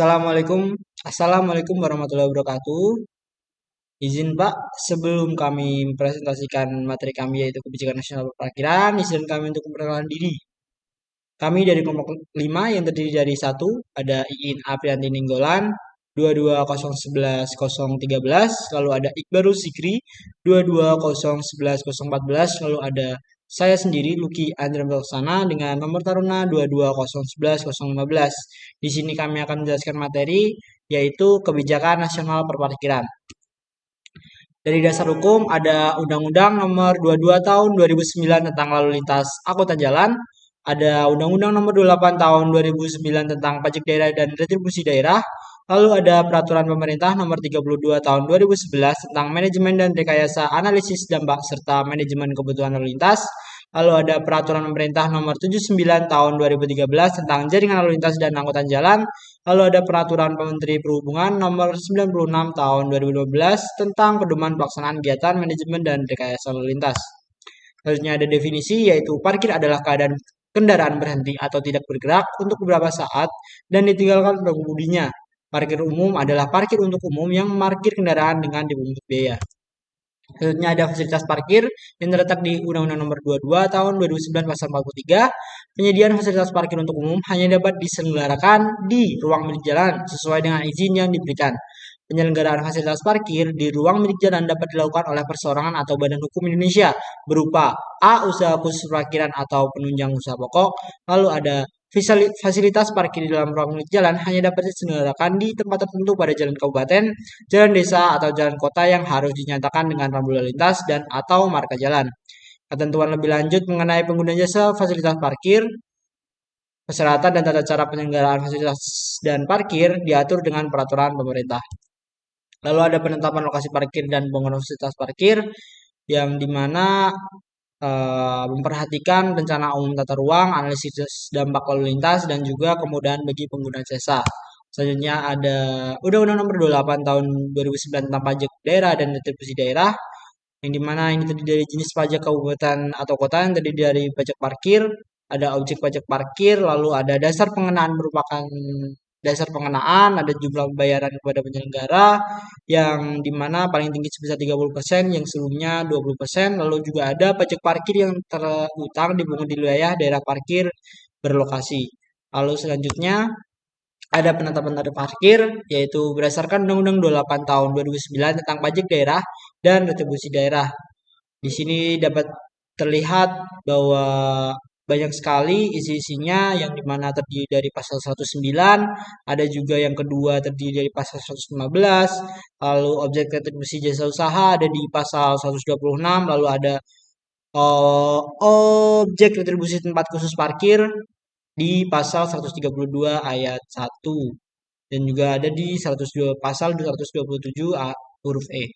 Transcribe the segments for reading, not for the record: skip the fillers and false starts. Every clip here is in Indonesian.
Assalamualaikum, Assalamualaikum warahmatullahi wabarakatuh. Izin Pak, sebelum kami mempresentasikan materi kami yaitu kebijakan nasional perparkiran, izin kami untuk memperkenalkan diri. Kami dari kelompok 5 yang terdiri dari satu ada Iin Aprianti Ninggolan 22011013, lalu ada Iqbarul Sikri 22011014, lalu ada saya sendiri Lucky Andrea Laksana dengan nomor taruna 22011015. Di sini kami akan menjelaskan materi yaitu kebijakan nasional perparkiran. Dari dasar hukum ada Undang-Undang Nomor 22 Tahun 2009 tentang Lalu Lintas Angkutan Jalan, ada Undang-Undang Nomor 28 Tahun 2009 tentang Pajak Daerah dan Retribusi Daerah, lalu ada Peraturan Pemerintah Nomor 32 Tahun 2011 tentang Manajemen dan Rekayasa Analisis Dampak serta Manajemen Kebutuhan Lalu Lintas, lalu ada Peraturan Pemerintah Nomor 79 Tahun 2013 tentang Jaringan Lalu Lintas dan Angkutan Jalan, lalu ada Peraturan Menteri Perhubungan Nomor 96 Tahun 2012 tentang pedoman pelaksanaan kegiatan manajemen dan rekayasa lalu lintas. Selanjutnya ada definisi yaitu parkir adalah keadaan kendaraan berhenti atau tidak bergerak untuk beberapa saat dan ditinggalkan pengemudinya. Parkir umum adalah parkir untuk umum yang memarkir kendaraan dengan dipungut biaya. Selanjutnya ada fasilitas parkir yang terletak di Undang-Undang Nomor 22 Tahun 2009 Pasal 43. Penyediaan fasilitas parkir untuk umum hanya dapat diselenggarakan di ruang milik jalan sesuai dengan izin yang diberikan. Penyelenggaraan fasilitas parkir di ruang milik jalan dapat dilakukan oleh perseorangan atau badan hukum Indonesia berupa A. Usaha khusus parkiran atau penunjang usaha pokok. Lalu ada fasilitas parkir di dalam ruang milik jalan hanya dapat diselenggarakan di tempat tertentu pada jalan kabupaten, jalan desa, atau jalan kota yang harus dinyatakan dengan rambu lalu lintas dan atau marka jalan. Ketentuan lebih lanjut mengenai pengguna jasa fasilitas parkir, persyaratan dan tata cara penyelenggaraan fasilitas dan parkir diatur dengan peraturan pemerintah. Lalu ada penetapan lokasi parkir dan pembangunan fasilitas parkir yang dimana memperhatikan rencana umum tata ruang, analisis dampak lalu lintas, dan juga kemudahan bagi pengguna jasa. Selanjutnya ada Undang-Undang Nomor 28 Tahun 2009 tentang Pajak Daerah dan Retribusi Daerah, yang dimana ini terdiri dari jenis pajak kabupaten atau kota yang terdiri dari pajak parkir, ada objek pajak parkir, lalu ada dasar pengenaan merupakan dasar pengenaan, ada jumlah pembayaran kepada penyelenggara yang dimana paling tinggi sebesar 30%, yang sebelumnya 20%, lalu juga ada pajak parkir yang terutang dipungut di wilayah daerah parkir berlokasi. Lalu selanjutnya ada penetapan tarif parkir yaitu berdasarkan Undang-Undang 28 Tahun 2009 tentang pajak daerah dan retribusi daerah. Di sini dapat terlihat bahwa banyak sekali isi-isinya yang dimana terdiri dari pasal 109, ada juga yang kedua terdiri dari pasal 115, lalu objek retribusi jasa usaha ada di pasal 126, lalu ada objek retribusi tempat khusus parkir di pasal 132 ayat 1 dan juga ada di 102 pasal 127 huruf E.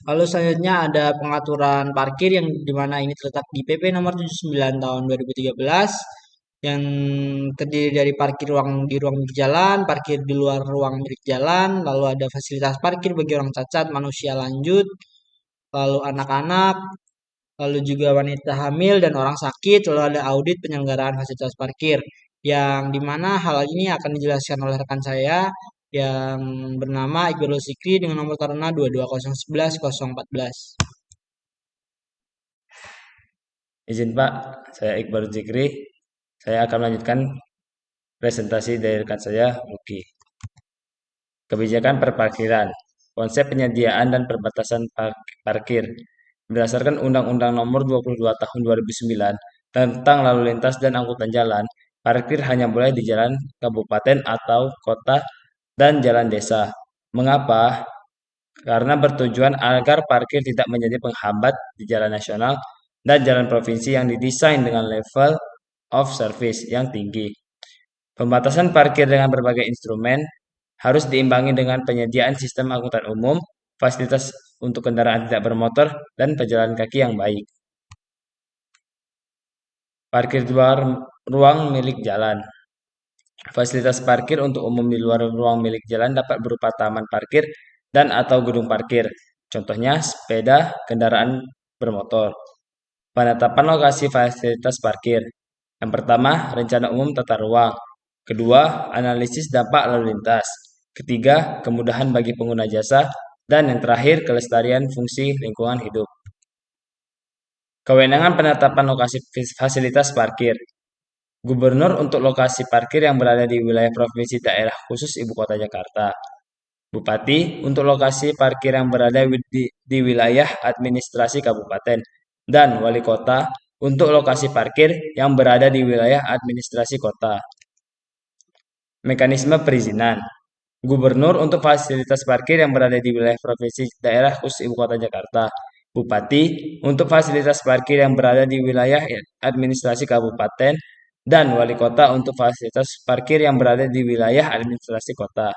Lalu selanjutnya ada pengaturan parkir yang dimana ini terletak di PP nomor 79 tahun 2013 yang terdiri dari parkir di ruang milik jalan, parkir di luar ruang milik jalan, lalu ada fasilitas parkir bagi orang cacat, manusia lanjut, lalu anak-anak, lalu juga wanita hamil dan orang sakit, lalu ada audit penyelenggaraan fasilitas parkir yang dimana hal ini akan dijelaskan oleh rekan saya yang bernama Iqbarul Sikri dengan nomor taruna 22011014. Izin Pak, saya Iqbal Zikri. Saya akan melanjutkan presentasi dari rekan saya, Luki. Kebijakan perparkiran, konsep penyediaan dan perbatasan parkir. Berdasarkan Undang-Undang Nomor 22 Tahun 2009 tentang Lalu Lintas dan Angkutan Jalan, parkir hanya boleh di jalan kabupaten atau kota dan jalan desa. Mengapa? Karena bertujuan agar parkir tidak menjadi penghambat di jalan nasional dan jalan provinsi yang didesain dengan level of service yang tinggi. Pembatasan parkir dengan berbagai instrumen harus diimbangi dengan penyediaan sistem angkutan umum, fasilitas untuk kendaraan tidak bermotor, dan pejalan kaki yang baik. Parkir di luar ruang milik jalan. Fasilitas parkir untuk umum di luar ruang milik jalan dapat berupa taman parkir dan atau gedung parkir. Contohnya sepeda, kendaraan bermotor. Penetapan lokasi fasilitas parkir. Yang pertama, rencana umum tata ruang. Kedua, analisis dampak lalu lintas. Ketiga, kemudahan bagi pengguna jasa. Dan yang terakhir, kelestarian fungsi lingkungan hidup. Kewenangan penetapan lokasi fasilitas parkir. Gubernur untuk lokasi parkir yang berada di wilayah provinsi daerah khusus Ibu Kota Jakarta. Bupati untuk lokasi parkir yang berada di wilayah administrasi kabupaten. Dan wali kota untuk lokasi parkir yang berada di wilayah administrasi kota. Mekanisme perizinan. Gubernur untuk fasilitas parkir yang berada di wilayah provinsi daerah khusus Ibu Kota Jakarta. Bupati untuk fasilitas parkir yang berada di wilayah administrasi kabupaten dan wali kota untuk fasilitas parkir yang berada di wilayah administrasi kota.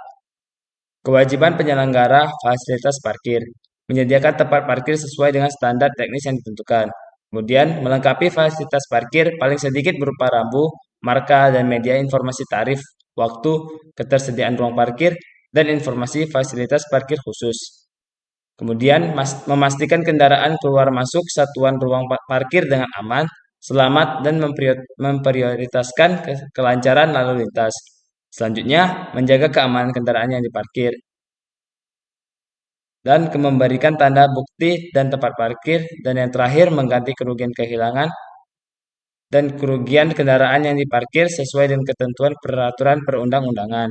Kewajiban penyelenggara fasilitas parkir menyediakan tempat parkir sesuai dengan standar teknis yang ditentukan. Kemudian melengkapi fasilitas parkir paling sedikit berupa rambu, marka, dan media informasi tarif, waktu, ketersediaan ruang parkir, dan informasi fasilitas parkir khusus. Kemudian memastikan kendaraan keluar masuk satuan ruang parkir dengan aman, selamat, dan memprioritaskan kelancaran lalu lintas. Selanjutnya, menjaga keamanan kendaraan yang diparkir. Dan memberikan tanda bukti dan tempat parkir. Dan yang terakhir, mengganti kerugian kehilangan dan kerugian kendaraan yang diparkir sesuai dengan ketentuan peraturan perundang-undangan.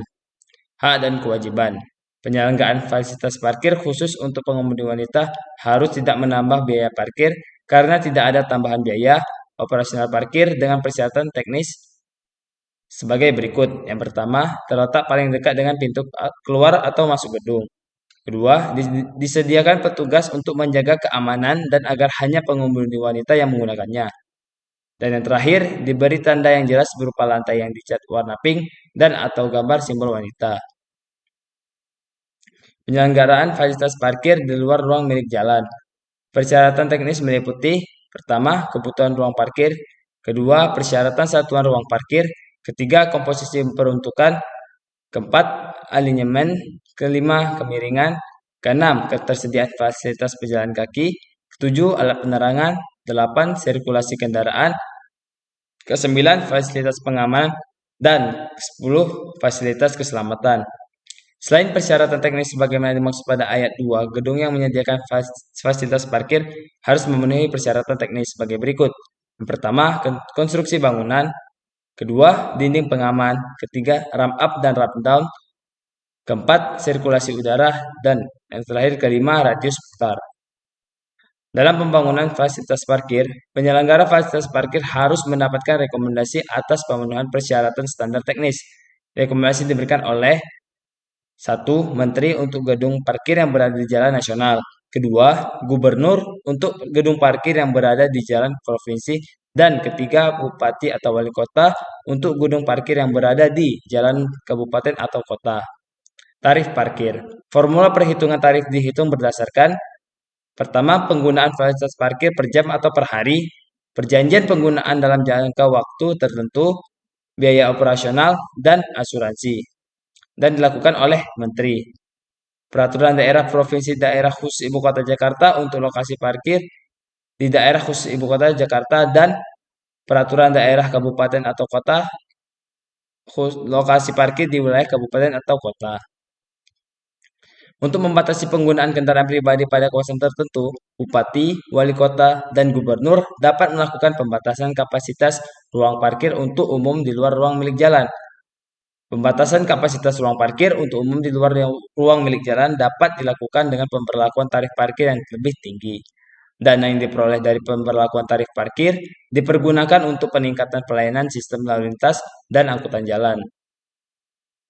Hak dan kewajiban. Penyelenggaraan fasilitas parkir khusus untuk pengemudi wanita harus tidak menambah biaya parkir karena tidak ada tambahan biaya operasional parkir dengan persyaratan teknis sebagai berikut. Yang pertama, terletak paling dekat dengan pintu keluar atau masuk gedung. Kedua, disediakan petugas untuk menjaga keamanan dan agar hanya pengemudi wanita yang menggunakannya. Dan yang terakhir, diberi tanda yang jelas berupa lantai yang dicat warna pink dan atau gambar simbol wanita. Penyelenggaraan fasilitas parkir di luar ruang milik jalan. Persyaratan teknis meliputi: pertama, kebutuhan ruang parkir; kedua, persyaratan satuan ruang parkir; ketiga, komposisi peruntukan; keempat, alinyemen; kelima, kemiringan; keenam, ketersediaan fasilitas pejalan kaki; ketujuh, alat penerangan; delapan, sirkulasi kendaraan; kesembilan, fasilitas pengamanan; dan kesepuluh, fasilitas keselamatan. Selain persyaratan teknis sebagaimana dimaksud pada ayat 2, gedung yang menyediakan fasilitas parkir harus memenuhi persyaratan teknis sebagai berikut. Yang pertama, konstruksi bangunan. Kedua, dinding pengaman. Ketiga, ramp up dan ramp down. Keempat, sirkulasi udara. Dan yang terakhir, kelima, radius putar. Dalam pembangunan fasilitas parkir, penyelenggara fasilitas parkir harus mendapatkan rekomendasi atas pemenuhan persyaratan standar teknis. Rekomendasi diberikan oleh: 1. Menteri untuk gedung parkir yang berada di jalan nasional. Kedua, Gubernur untuk gedung parkir yang berada di jalan provinsi. Dan ketiga, Bupati atau Wali Kota untuk gedung parkir yang berada di jalan kabupaten atau kota. Tarif parkir. Formula perhitungan tarif dihitung berdasarkan: pertama, penggunaan fasilitas parkir per jam atau per hari, perjanjian penggunaan dalam jangka waktu tertentu, biaya operasional, dan asuransi. Dan dilakukan oleh Menteri. Peraturan daerah provinsi daerah khusus Ibu Kota Jakarta untuk lokasi parkir di daerah khusus Ibu Kota Jakarta dan peraturan daerah kabupaten atau kota lokasi parkir di wilayah kabupaten atau kota. Untuk membatasi penggunaan kendaraan pribadi pada kawasan tertentu, Bupati, Wali Kota, dan Gubernur dapat melakukan pembatasan kapasitas ruang parkir untuk umum di luar ruang milik jalan. Pembatasan kapasitas ruang parkir untuk umum di luar ruang milik jalan dapat dilakukan dengan pemberlakuan tarif parkir yang lebih tinggi. Dana yang diperoleh dari pemberlakuan tarif parkir dipergunakan untuk peningkatan pelayanan sistem lalu lintas dan angkutan jalan.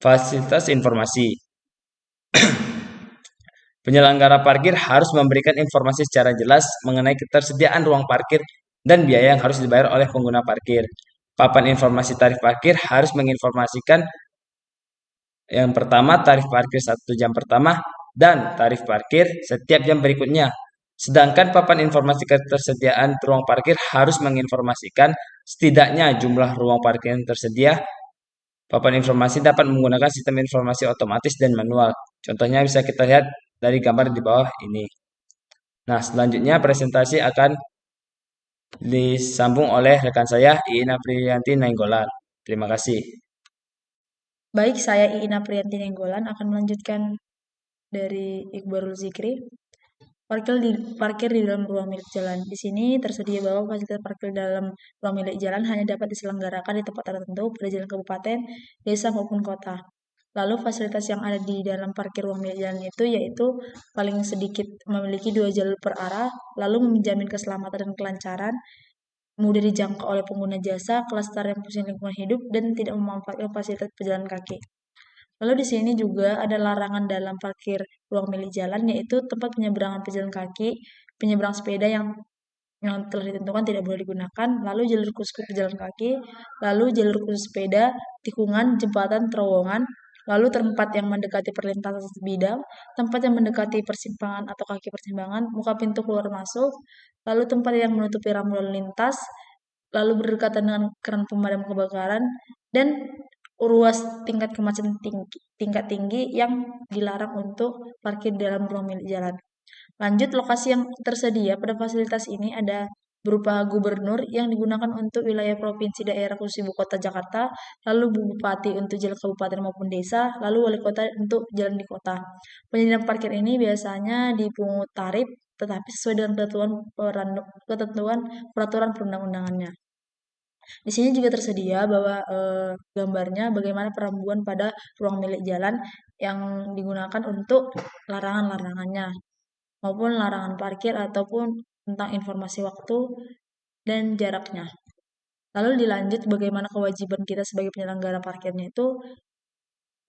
Fasilitas informasi. Penyelenggara parkir harus memberikan informasi secara jelas mengenai ketersediaan ruang parkir dan biaya yang harus dibayar oleh pengguna parkir. Papan informasi tarif parkir harus menginformasikan: yang pertama, tarif parkir 1 jam pertama dan tarif parkir setiap jam berikutnya. Sedangkan papan informasi ketersediaan ruang parkir harus menginformasikan setidaknya jumlah ruang parkir yang tersedia. Papan informasi dapat menggunakan sistem informasi otomatis dan manual. Contohnya bisa kita lihat dari gambar di bawah ini. Nah, selanjutnya presentasi akan disambung oleh rekan saya, Iin Aprilianti Nainggolan. Terima kasih. Baik, saya Iina Priyanti Nenggolan akan melanjutkan dari Iqbarul Zikri. Parkir di dalam ruang milik jalan. Di sini tersedia bahwa fasilitas parkir dalam ruang milik jalan hanya dapat diselenggarakan di tempat tertentu pada jalan kabupaten, desa maupun kota. Lalu fasilitas yang ada di dalam parkir ruang milik jalan itu yaitu paling sedikit memiliki 2 jalur per arah, lalu menjamin keselamatan dan kelancaran, mudah dijangkau oleh pengguna jasa, kelestarian fungsi lingkungan hidup, dan tidak memanfaatkan fasilitas pejalan kaki. Lalu di sini juga ada larangan dalam parkir ruang milik jalan, yaitu tempat penyeberangan pejalan kaki, penyeberang sepeda yang telah ditentukan tidak boleh digunakan, lalu jalur khusus pejalan kaki, lalu jalur khusus sepeda, tikungan, jembatan, terowongan, lalu tempat yang mendekati perlintasan bidang, tempat yang mendekati persimpangan atau kaki persimpangan, muka pintu keluar masuk, lalu tempat yang menutupi rambu lalu lintas, lalu berdekatan dengan keran pemadam kebakaran, dan ruas tingkat tinggi yang dilarang untuk parkir dalam ruang milik jalan. Lanjut, lokasi yang tersedia pada fasilitas ini ada berupa gubernur yang digunakan untuk wilayah provinsi daerah khusus ibu kota Jakarta, lalu bupati untuk jalan kabupaten maupun desa, lalu wali kota untuk jalan di kota. Penyediaan parkir ini biasanya dipungut tarif, tetapi sesuai dengan ketentuan peraturan perundang-undangannya. Di sini juga tersedia bahwa gambarnya bagaimana perambuan pada ruang milik jalan yang digunakan untuk larangan-larangannya maupun larangan parkir ataupun tentang informasi waktu dan jaraknya. Lalu dilanjut bagaimana kewajiban kita sebagai penyelenggara parkirnya itu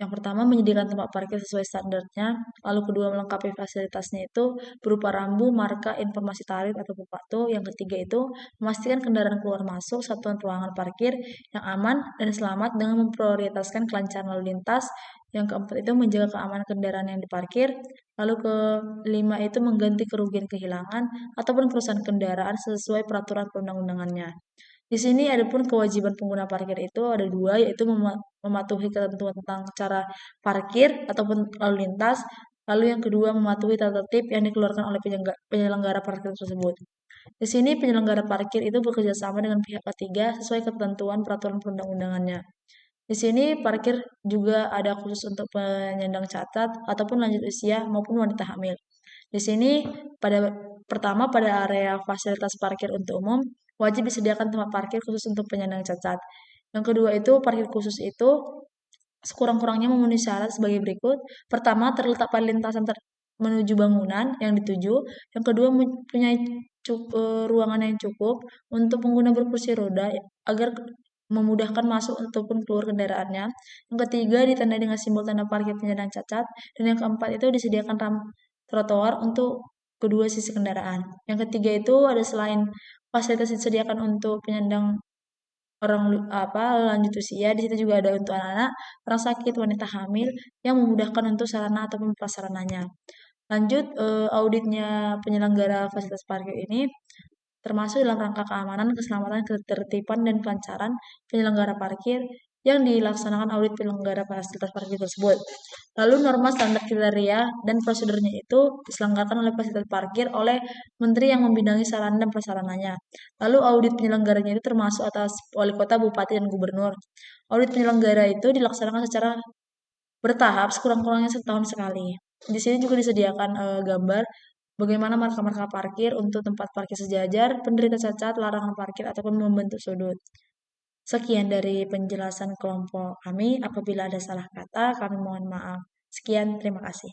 yang pertama, menyediakan tempat parkir sesuai standarnya. Lalu kedua, melengkapi fasilitasnya itu berupa rambu, marka, informasi tarif atau waktu. Yang ketiga itu, memastikan kendaraan keluar masuk satuan ruangan parkir yang aman dan selamat dengan memprioritaskan kelancaran lalu lintas. Yang keempat itu, menjaga keamanan kendaraan yang diparkir. Lalu kelima itu, mengganti kerugian kehilangan ataupun kerusakan kendaraan sesuai peraturan perundang-undangannya. Di sini adapun kewajiban pengguna parkir itu ada dua, yaitu mematuhi ketentuan tentang cara parkir ataupun lalu lintas. Lalu yang kedua, mematuhi tata tertib yang dikeluarkan oleh penyelenggara parkir tersebut. Di sini penyelenggara parkir itu bekerja sama dengan pihak ketiga sesuai ketentuan peraturan perundang-undangannya. Di sini parkir juga ada khusus untuk penyandang cacat ataupun lanjut usia maupun wanita hamil. Di sini pada pertama pada area fasilitas parkir untuk umum wajib disediakan tempat parkir khusus untuk penyandang cacat. Yang kedua itu parkir khusus itu sekurang-kurangnya memenuhi syarat sebagai berikut. Pertama, terletak pada lintasan menuju bangunan yang dituju. Yang kedua, mempunyai ruangan yang cukup untuk pengguna berkursi roda agar memudahkan masuk ataupun keluar kendaraannya. Yang ketiga, ditandai dengan simbol tanda parkir penyandang cacat. Dan yang keempat itu disediakan trotoar untuk kedua sisi kendaraan. Yang ketiga itu ada selain fasilitas disediakan untuk penyandang orang lanjut usia, di situ juga ada untuk anak-anak, orang sakit, wanita hamil yang memudahkan untuk sarana ataupun prasarananya. Lanjut, auditnya penyelenggara fasilitas parkir ini termasuk dalam rangka keamanan, keselamatan, ketertiban, dan kelancaran penyelenggara parkir yang dilaksanakan audit penyelenggara fasilitas parkir tersebut. Lalu norma standar kriteria dan prosedurnya itu diselenggarakan oleh fasilitas parkir oleh menteri yang membidangi sarana dan prasarananya. Lalu audit penyelenggaranya itu termasuk atas wali kota, bupati, dan gubernur. Audit penyelenggara itu dilaksanakan secara bertahap sekurang-kurangnya setahun sekali. Di sini juga disediakan gambar bagaimana marka-marka parkir untuk tempat parkir sejajar, penderita cacat, larangan parkir, ataupun membentuk sudut. Sekian dari penjelasan kelompok kami. Apabila ada salah kata, kami mohon maaf. Sekian, terima kasih.